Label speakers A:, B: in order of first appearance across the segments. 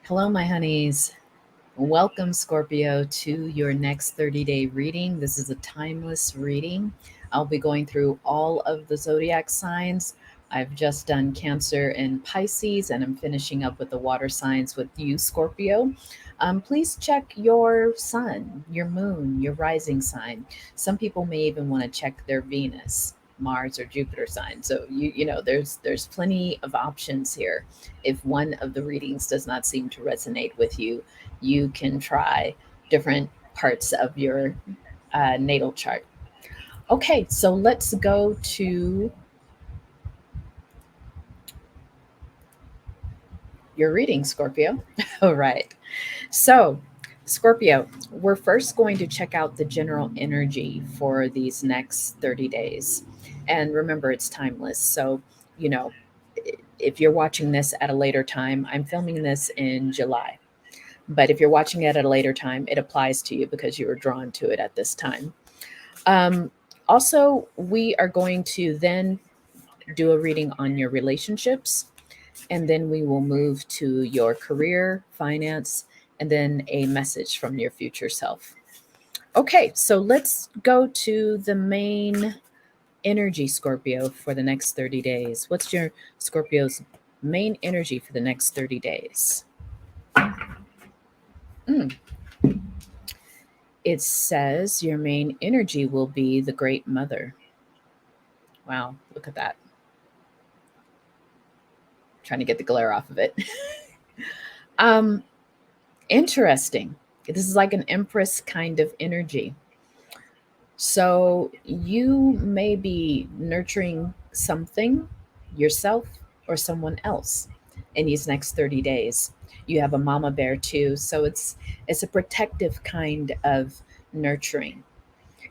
A: Hello, my honeys. Welcome, Scorpio, to your next 30-day reading. This is a timeless reading. I'll be going through all of the zodiac signs. I've just done Cancer and Pisces, and I'm finishing up with the water signs with you, Scorpio. Please check your sun, your moon, your rising sign. Some people may even want to check their Venus, Mars, or Jupiter sign. So there's plenty of options here. If one of the readings does not seem to resonate with you, you can try different parts of your natal chart. Okay, so let's go to your reading, Scorpio. All right. So, Scorpio, we're first going to check out the general energy for these next 30 days. And remember, it's timeless. So, you know, if you're watching this at a later time, I'm filming this in July. But if you're watching it at a later time, it applies to you because you were drawn to it at this time. Um, Also, we are going to then do a reading on your relationships, and then we will move to your career, finance, and then a message from your future self. Okay, so let's go to the main energy, Scorpio, for the next 30 days. What's your Scorpio's main energy for the next 30 days? Mm. It says your main energy will be the Great Mother. Wow, look at that. Trying to get the glare off of it. um, Interesting. This is like an Empress kind of energy. So you may be nurturing something yourself or someone else in these next 30 days. You have a mama bear too, so it's a protective kind of nurturing.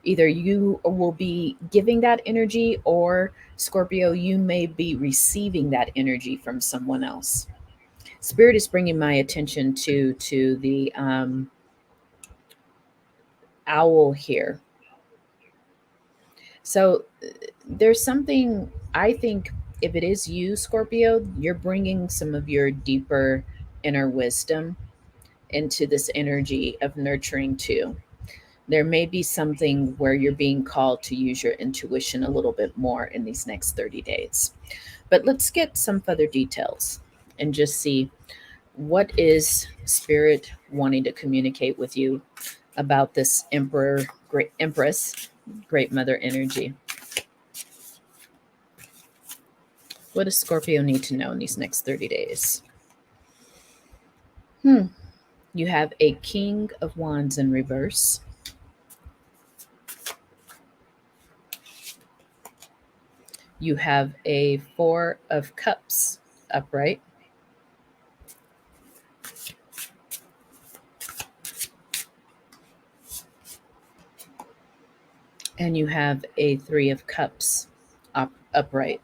A: Either you will be giving that energy, or Scorpio, you may be receiving that energy from someone else. Spirit is bringing my attention to the owl here. So there's something, I think, if it is you, Scorpio, you're bringing some of your deeper inner wisdom into this energy of nurturing too. There may be something where you're being called to use your intuition a little bit more in these next 30 days. But let's get some further details and just see what is spirit wanting to communicate with you about this emperor, great empress, great mother energy. What does Scorpio need to know in these next 30 days? You have a King of Wands in reverse. You have a Four of Cups upright. And you have a Three of Cups upright.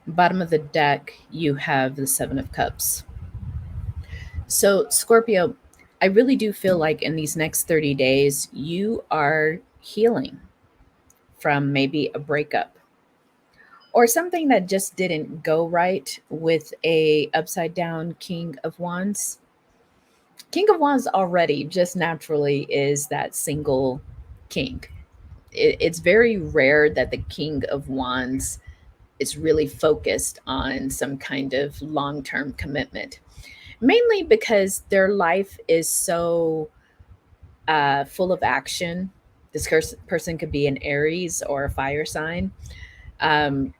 A: Bottom of the deck, you have the Seven of Cups. So, Scorpio, I really do feel like in these next 30 days, you are healing from maybe a breakup or something that just didn't go right with a upside down King of Wands. King of Wands already just naturally is that single king. It's very rare that the King of Wands is really focused on some kind of long term commitment, mainly because their life is so full of action. This person could be an Aries or a fire sign. Um,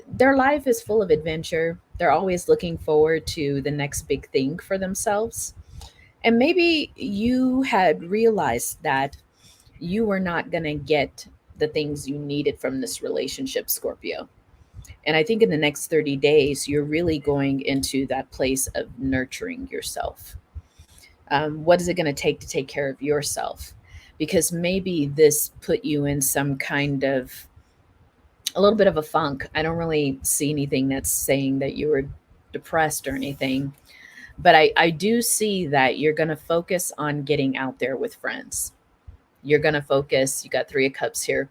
A: their life is full of adventure. They're always looking forward to the next big thing for themselves. And maybe you had realized that you were not going to get the things you needed from this relationship, Scorpio. And I think in the next 30 days, you're really going into that place of nurturing yourself. What is it going to take care of yourself? Because maybe this put you in some kind of a little bit of a funk. I don't really see anything that's saying that you were depressed or anything, but I do see that you're going to focus on getting out there with friends. You're going to focus, you got Three of Cups here.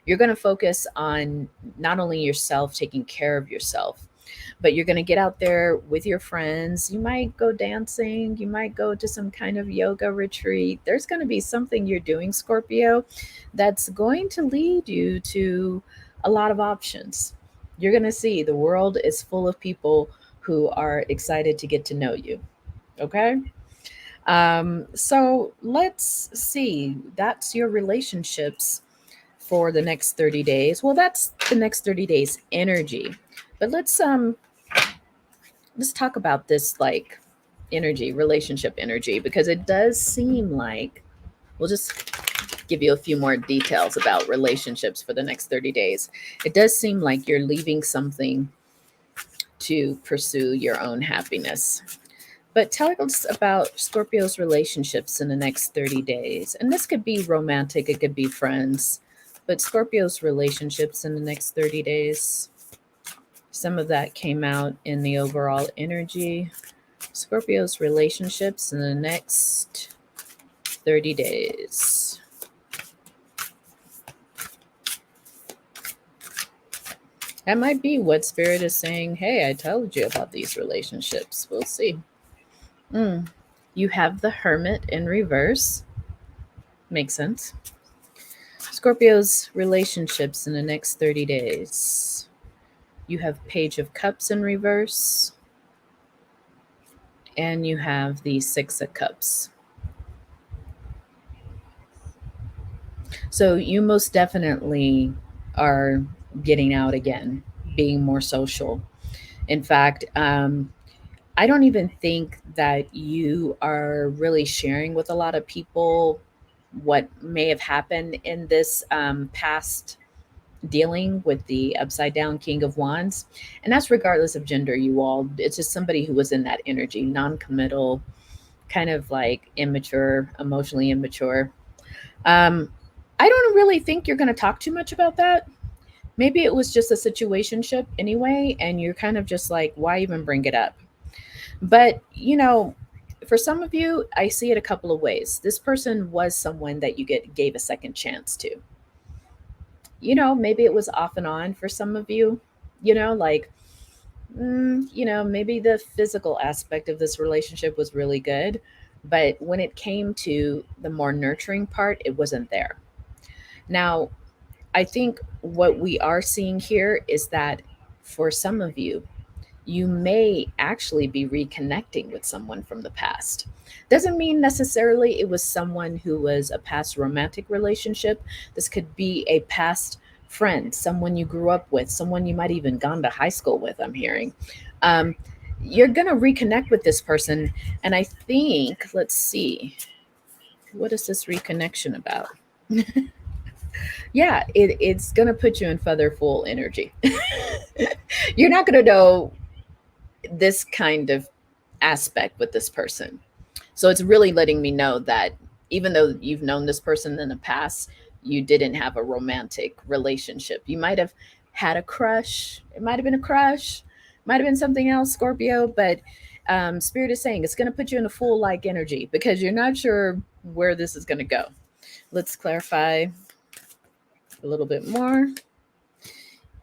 A: You're going to focus on not only yourself, taking care of yourself, but you're going to get out there with your friends. You might go dancing, you might go to some kind of yoga retreat. There's going to be something you're doing, Scorpio, that's going to lead you to a lot of options. You're going to see the world is full of people who are excited to get to know you. Okay? So let's see. That's your relationships for the next 30 days. Well, that's the next 30 days energy. But let's talk about this like energy, relationship energy, because it does seem like we'll just give you a few more details about relationships for the next 30 days. It does seem like you're leaving something to pursue your own happiness. But tell us about Scorpio's relationships in the next 30 days. And this could be romantic, it could be friends, but Scorpio's relationships in the next 30 days. Some of that came out in the overall energy. Scorpio's relationships in the next 30 days. That might be what Spirit is saying. Hey, I told you about these relationships. We'll see. You have the Hermit in reverse. Makes sense. Scorpio's relationships in the next 30 days. You have Page of Cups in reverse. And you have the Six of Cups. So you most definitely are getting out again, being more social. In fact, I don't even think that you are really sharing with a lot of people what may have happened in this past dealing with the upside down King of Wands. And that's regardless of gender, you all. It's just somebody who was in that energy, non committal, kind of like immature, emotionally immature. Um, I don't really think you're going to talk too much about that. Maybe it was just a situationship anyway, and you're kind of just like, why even bring it up? But, for some of you, I see it a couple of ways. This person was someone that you gave a second chance to. Maybe it was off and on for some of you, like, maybe the physical aspect of this relationship was really good. But when it came to the more nurturing part, it wasn't there. Now, I think what we are seeing here is that for some of you, you may actually be reconnecting with someone from the past. Doesn't mean necessarily it was someone who was a past romantic relationship. This could be a past friend, someone you grew up with, someone you might even gone to high school with, I'm hearing. Um, you're going to reconnect with this person. And I think, let's see, what is this reconnection about? Yeah, it's going to put you in feather full energy. You're not going to know this kind of aspect with this person. So it's really letting me know that even though you've known this person in the past, you didn't have a romantic relationship. You might have had a crush. It might have been a crush, might have been something else, Scorpio, but Spirit is saying it's going to put you in a full like energy because you're not sure where this is going to go. Let's clarify a little bit more.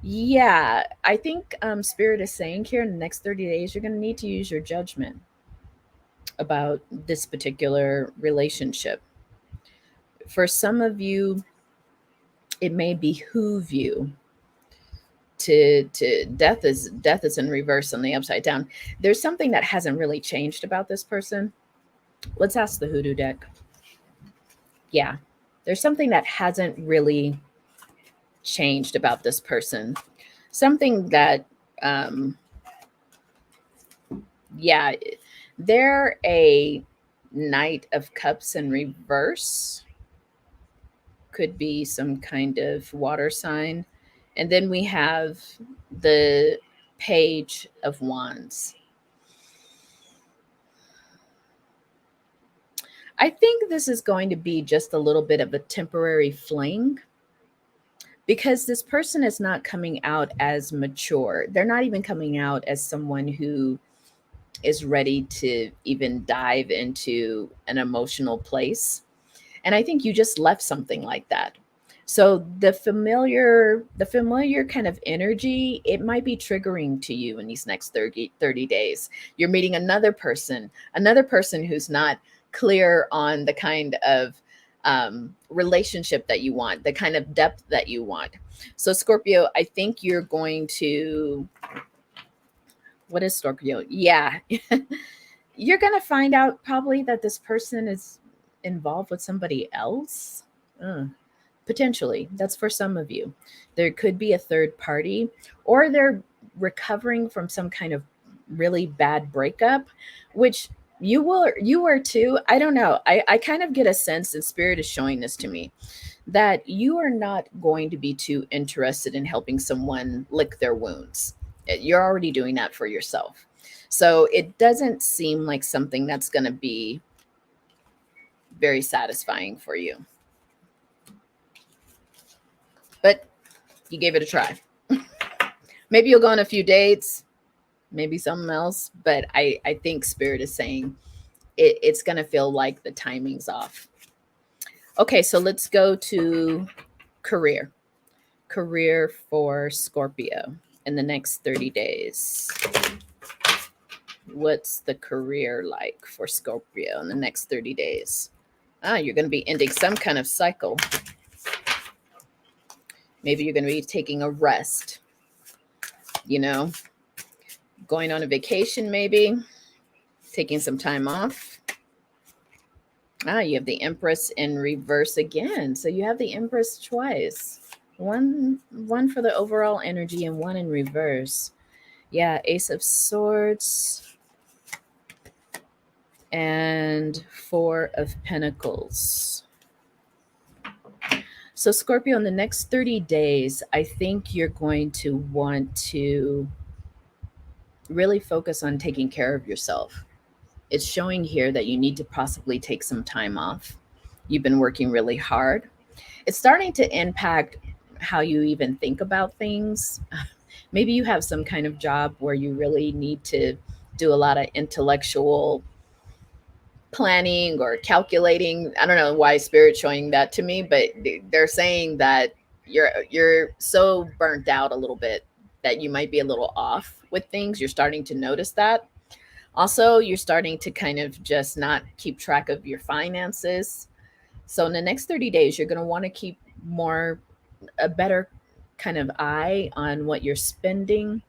A: Yeah, I think Spirit is saying here in the next 30 days, you're going to need to use your judgment about this particular relationship. For some of you, it may behoove you to death is in reverse on the upside down. There's something that hasn't really changed about this person. Let's ask the hoodoo deck. Yeah, there's something that hasn't really changed about this person. Something that yeah, they're a Knight of Cups in reverse. Could be some kind of water sign. And then we have the Page of Wands. I think this is going to be just a little bit of a temporary fling because this person is not coming out as mature. They're not even coming out as someone who is ready to even dive into an emotional place. And I think you just left something like that. So the familiar kind of energy, it might be triggering to you in these next 30 days. You're meeting another person who's not clear on the kind of relationship that you want, the kind of depth that you want. So Scorpio, I think you're going to, what is Scorpio? Yeah. You're going to find out probably that this person is involved with somebody else. Uh, Potentially. That's for some of you. There could be a third party, or they're recovering from some kind of really bad breakup, which you were too. I don't know. I kind of get a sense, and spirit is showing this to me, that you are not going to be too interested in helping someone lick their wounds. You're already doing that for yourself. So it doesn't seem like something that's going to be very satisfying for you. But you gave it a try. Maybe you'll go on a few dates, maybe something else. But I think spirit is saying it's going to feel like the timing's off. Okay, so let's go to career. Career for Scorpio in the next 30 days. What's the career like for Scorpio in the next 30 days? You're going to be ending some kind of cycle. Maybe you're going to be taking a rest, going on a vacation, maybe taking some time off. You have the Empress in reverse again. So you have the Empress twice. One for the overall energy and one in reverse. Yeah, Ace of Swords and Four of Pentacles. So Scorpio, in the next 30 days, I think you're going to want to really focus on taking care of yourself. It's showing here that you need to possibly take some time off. You've been working really hard. It's starting to impact how you even think about things. Maybe you have some kind of job where you really need to do a lot of intellectual planning or calculating. I don't know why spirit's showing that to me, but they're saying that you're so burnt out a little bit that you might be a little off with things. You're starting to notice that. Also, you're starting to kind of just not keep track of your finances. So in the next 30 days, you're going to want to keep a better kind of eye on what you're spending,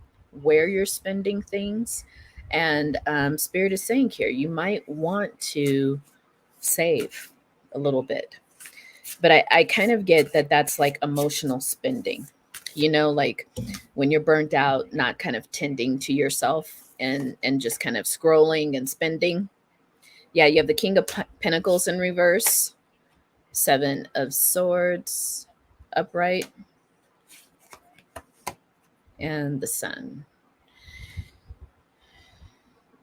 A: where you're spending things. And spirit is saying here, you might want to save a little bit. But I kind of get that that's like emotional spending, like when you're burnt out, not kind of tending to yourself and just kind of scrolling and spending. Yeah, you have the King of Pentacles in reverse, Seven of Swords upright, and the Sun.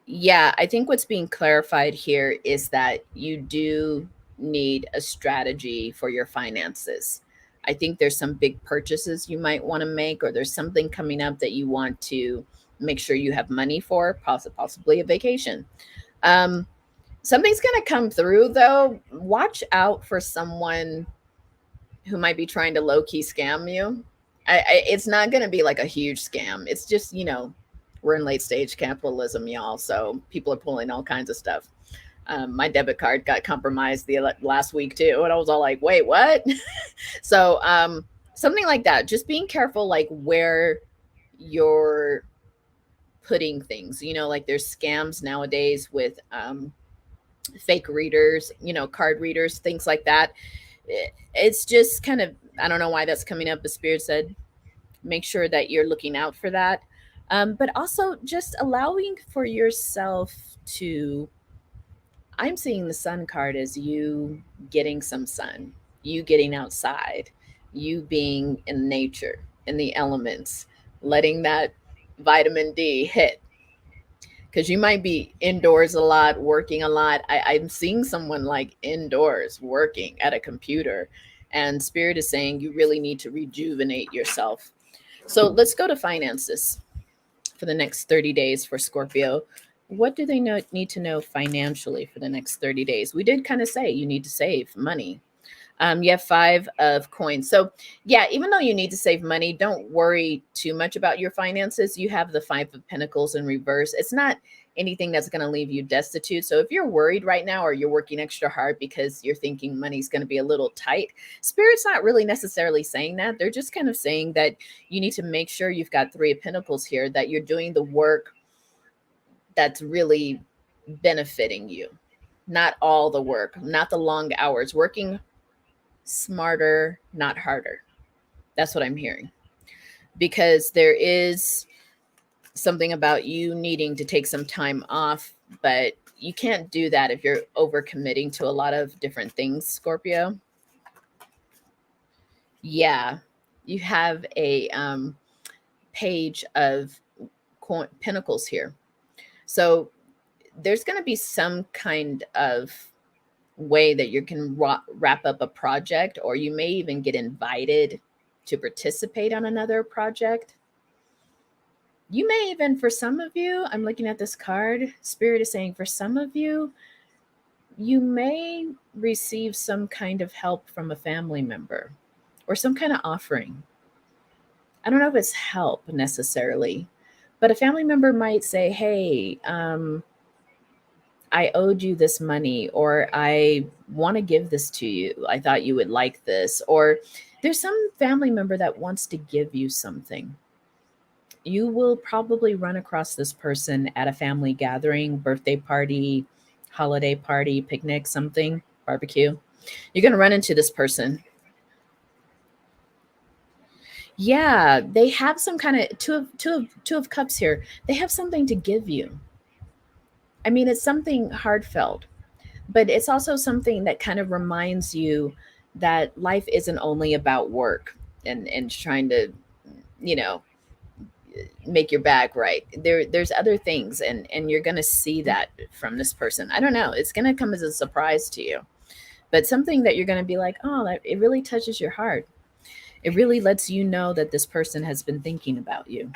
A: Yeah, I think what's being clarified here is that you do need a strategy for your finances. I think there's some big purchases you might want to make, or there's something coming up that you want to make sure you have money for, possibly a vacation. Something's going to come through, though. Watch out for someone who might be trying to low key scam you. It's not going to be like a huge scam. It's just, we're in late stage capitalism, y'all. So people are pulling all kinds of stuff. My debit card got compromised the last week too. And I was all like, wait, what? So something like that. Just being careful, like where you're putting things, like there's scams nowadays with fake readers, card readers, things like that. It's just kind of, I don't know why that's coming up. The spirit said, make sure that you're looking out for that. But also just allowing for yourself to, I'm seeing the sun card as you getting some sun, you getting outside, you being in nature, in the elements, letting that vitamin D hit. Because you might be indoors a lot, working a lot. I'm seeing someone like indoors working at a computer, and spirit is saying you really need to rejuvenate yourself. So let's go to finances for the next 30 days for Scorpio. What do they need to know financially for the next 30 days? We did kind of say you need to save money. You have 5 of coins. So yeah, even though you need to save money, don't worry too much about your finances. You have the 5 of Pentacles in reverse. It's not anything that's going to leave you destitute. So if you're worried right now, or you're working extra hard because you're thinking money's going to be a little tight, Spirit's not really necessarily saying that. They're just kind of saying that you need to make sure you've got 3 of Pentacles here, that you're doing the work that's really benefiting you. Not all the work, not the long hours, working smarter, not harder. That's what I'm hearing. Because there is something about you needing to take some time off, but you can't do that if you're overcommitting to a lot of different things, Scorpio. Yeah, you have a page of pentacles here. So there's going to be some kind of way that you can wrap up a project, or you may even get invited to participate on another project. You may even, for some of you, I'm looking at this card, Spirit is saying for some of you, you may receive some kind of help from a family member or some kind of offering. I don't know if it's help necessarily, but a family member might say, hey, I owed you this money, or I want to give this to you. I thought you would like this. Or there's some family member that wants to give you something. You will probably run across this person at a family gathering, birthday party, holiday party, picnic, something, barbecue. You're going to run into this person. Yeah, they have some kind of two of cups here. They have something to give you. I mean, it's something heartfelt, but it's also something that kind of reminds you that life isn't only about work and trying to, you know, make your bag right. There's other things, and you're going to see that from this person. I don't know, it's going to come as a surprise to you, but something that you're going to be like, oh, that it really touches your heart. It really lets you know that this person has been thinking about you.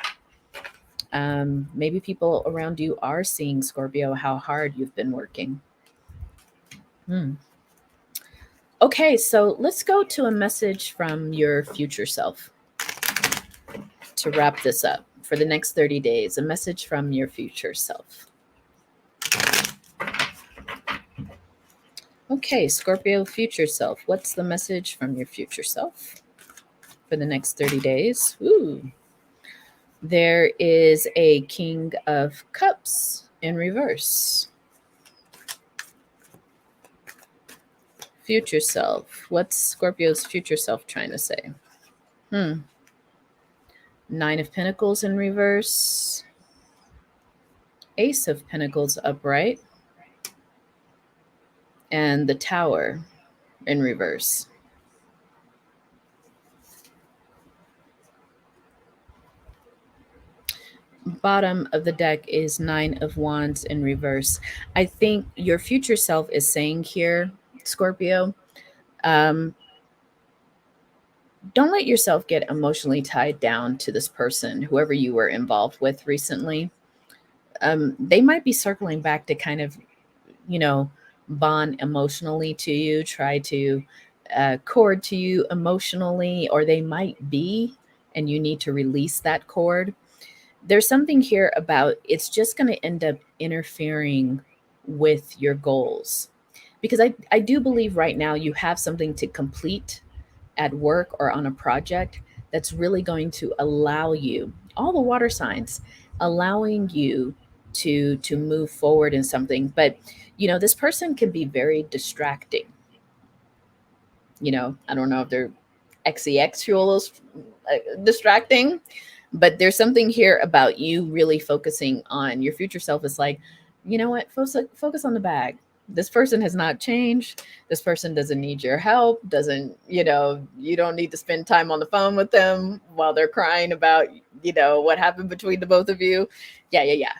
A: Maybe people around you are seeing, Scorpio, how hard you've been working. Okay, so let's go to a message from your future self to wrap this up for the next 30 days. A message from your future self. Okay, Scorpio, future self. What's the message from your future self for the next 30 days? Ooh. There is a King of Cups in reverse. Future self. What's Scorpio's future self trying to say? 9 of Pentacles in reverse. Ace of Pentacles upright. And the Tower in reverse. Bottom of the deck is 9 of Wands in reverse. I think your future self is saying here, Scorpio, don't let yourself get emotionally tied down to this person, whoever you were involved with recently. They might be circling back to kind of, bond emotionally to you, try to cord to you emotionally, or they might be, and you need to release that cord. There's something here about it's just going to end up interfering with your goals. Because I do believe right now you have something to complete at work or on a project that's really going to allow you, all the water signs, allowing you to move forward in something. But this person can be very distracting. I don't know if they're XEXual distracting, but there's something here about you really focusing on your future self. Is like, you know what, focus on the bag. This person has not changed. This person doesn't need your help, doesn't, you don't need to spend time on the phone with them while they're crying about, what happened between the both of you. Yeah.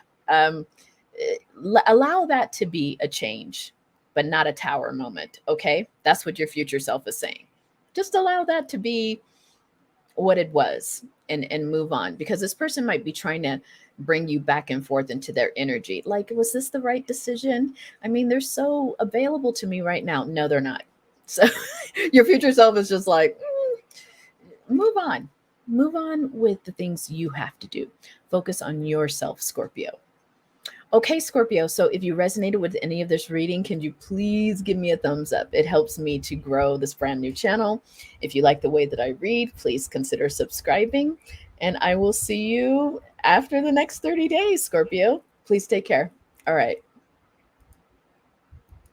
A: Allow that to be a change, but not a tower moment. Okay. That's what your future self is saying. Just allow that to be what it was and move on, because this person might be trying to bring you back and forth into their energy. Like, was this the right decision? I mean, they're so available to me right now. No, they're not. So your future self is just like, move on. Move on with the things you have to do. Focus on yourself, Scorpio. Okay, Scorpio. So if you resonated with any of this reading, can you please give me a thumbs up? It helps me to grow this brand new channel. If you like the way that I read, please consider subscribing. And I will see you after the next 30 days, Scorpio. Please take care. All right.